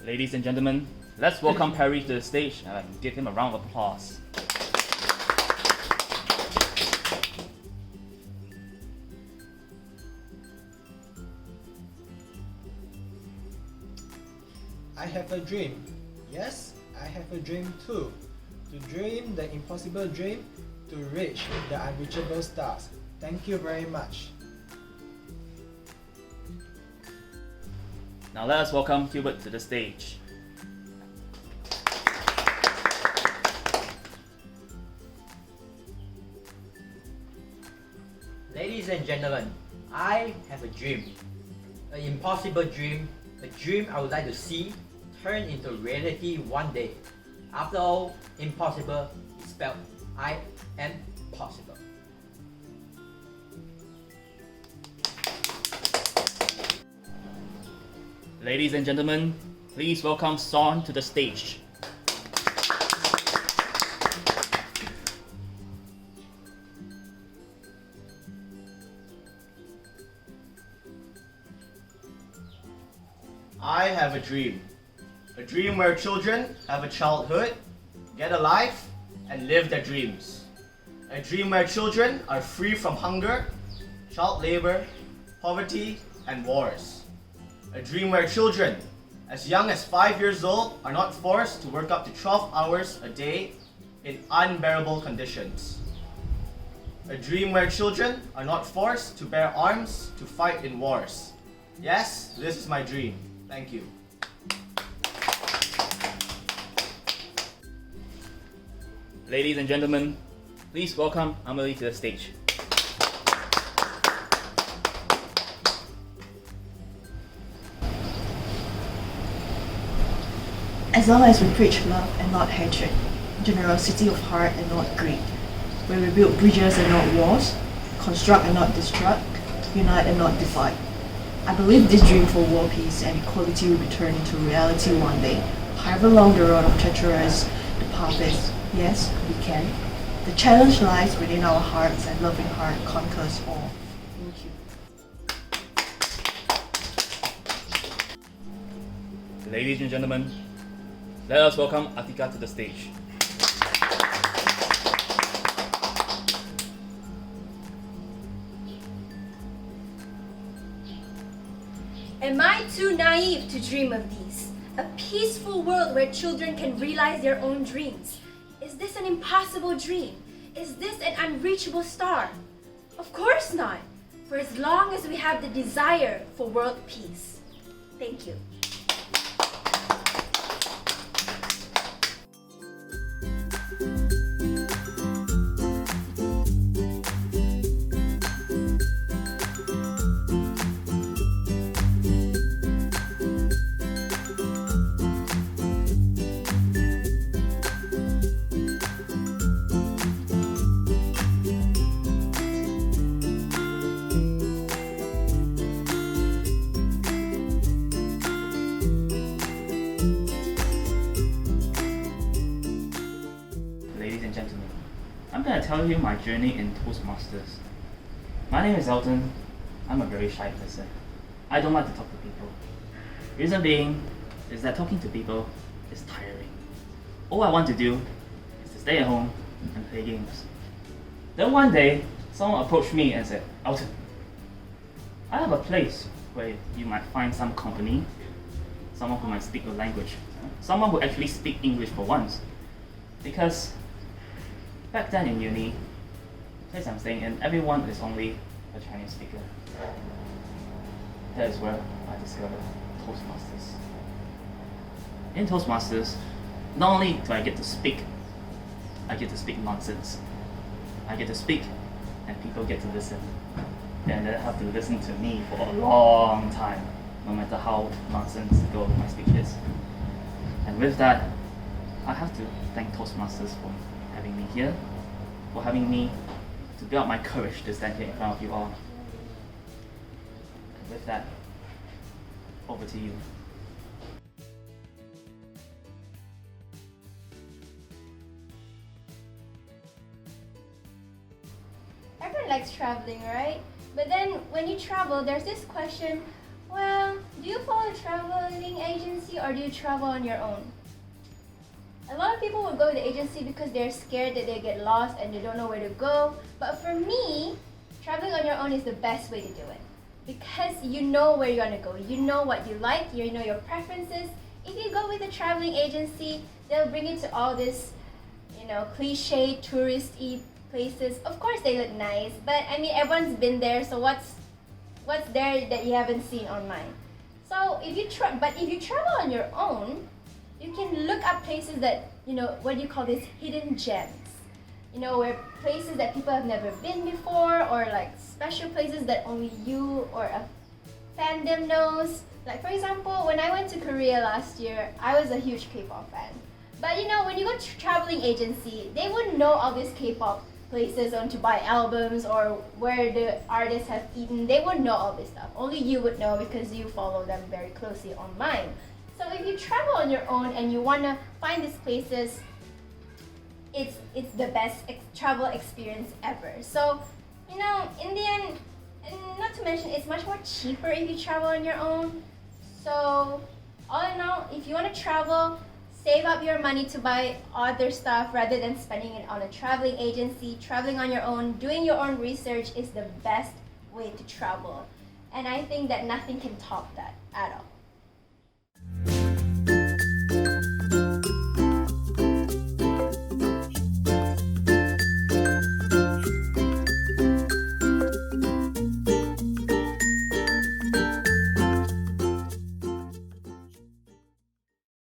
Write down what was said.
Ladies and gentlemen, let's welcome Perry to the stage and give him a round of applause. I have a dream. Yes, I have a dream too. To dream the impossible dream, to reach the unreachable stars. Thank you very much. Now let us welcome Hubert to the stage. Ladies and gentlemen, I have a dream. An impossible dream, a dream I would like to see turn into reality one day. After all, impossible is spelled I am possible. Ladies and gentlemen, please welcome Son to the stage. I have a dream where children have a childhood, get a life, and live their dreams. A dream where children are free from hunger, child labor, poverty, and wars. A dream where children, as young as 5 years old, are not forced to work up to 12 hours a day in unbearable conditions. A dream where children are not forced to bear arms to fight in wars. Yes, this is my dream. Thank you. Ladies and gentlemen, please welcome Amelie to the stage. As long as we preach love and not hatred, generosity of heart and not greed, where we build bridges and not walls, construct and not destruct, unite and not divide. I believe this dream for world peace and equality will be turned into reality one day. However long the road of treacherous the path is, yes, we can. The challenge lies within our hearts, and loving heart conquers all. Thank you. Ladies and gentlemen, let us welcome Atika to the stage. Am I too naive to dream of these? A peaceful world where children can realize their own dreams. Is this an impossible dream? Is this an unreachable star? Of course not, for as long as we have the desire for world peace. Thank you. I'm going to tell you my journey in Toastmasters. My name is Elton. I'm a very shy person. I don't like to talk to people. Reason being is that talking to people is tiring. All I want to do is to stay at home and play games. Then one day, someone approached me and said, Elton, I have a place where you might find some company, someone who might speak your language, someone who actually speaks English for once. Because back then in uni, the place I'm staying in, everyone is only a Chinese speaker. That is where I discovered Toastmasters. In Toastmasters, not only do I get to speak nonsense. I get to speak, and people get to listen. And they have to listen to me for a long time, no matter how nonsensical my speech is. And with that, I have to thank Toastmasters for having me here, for having me to build up my courage to stand here in front of you all. And with that, over to you. Everyone likes traveling, right? But then when you travel, there's this question, Well, do you follow a traveling agency or do you travel on your own? A lot of people would go to the agency because they're scared that they get lost and they don't know where to go. But for me, traveling on your own is the best way to do it. Because you know where you want to go. You know what you like, you know your preferences. If you go with a traveling agency, they'll bring you to all this, cliche touristy places. Of course they look nice, but I mean everyone's been there, so what's there that you haven't seen online? So if you travel on your own, you can look up places that, what do you call this, hidden gems. Where places that people have never been before, or like special places that only you or a fandom knows. Like for example, when I went to Korea last year, I was a huge K-pop fan. But when you go to traveling agency, they wouldn't know all these K-pop places on to buy albums or where the artists have eaten. They wouldn't know all this stuff. Only you would know because you follow them very closely online. So if you travel on your own and you wanna find these places, it's the best travel experience ever. So, in the end, and not to mention, it's much more cheaper if you travel on your own. So, all in all, if you want to travel, save up your money to buy other stuff rather than spending it on a traveling agency. Traveling on your own, doing your own research is the best way to travel. And I think that nothing can top that at all.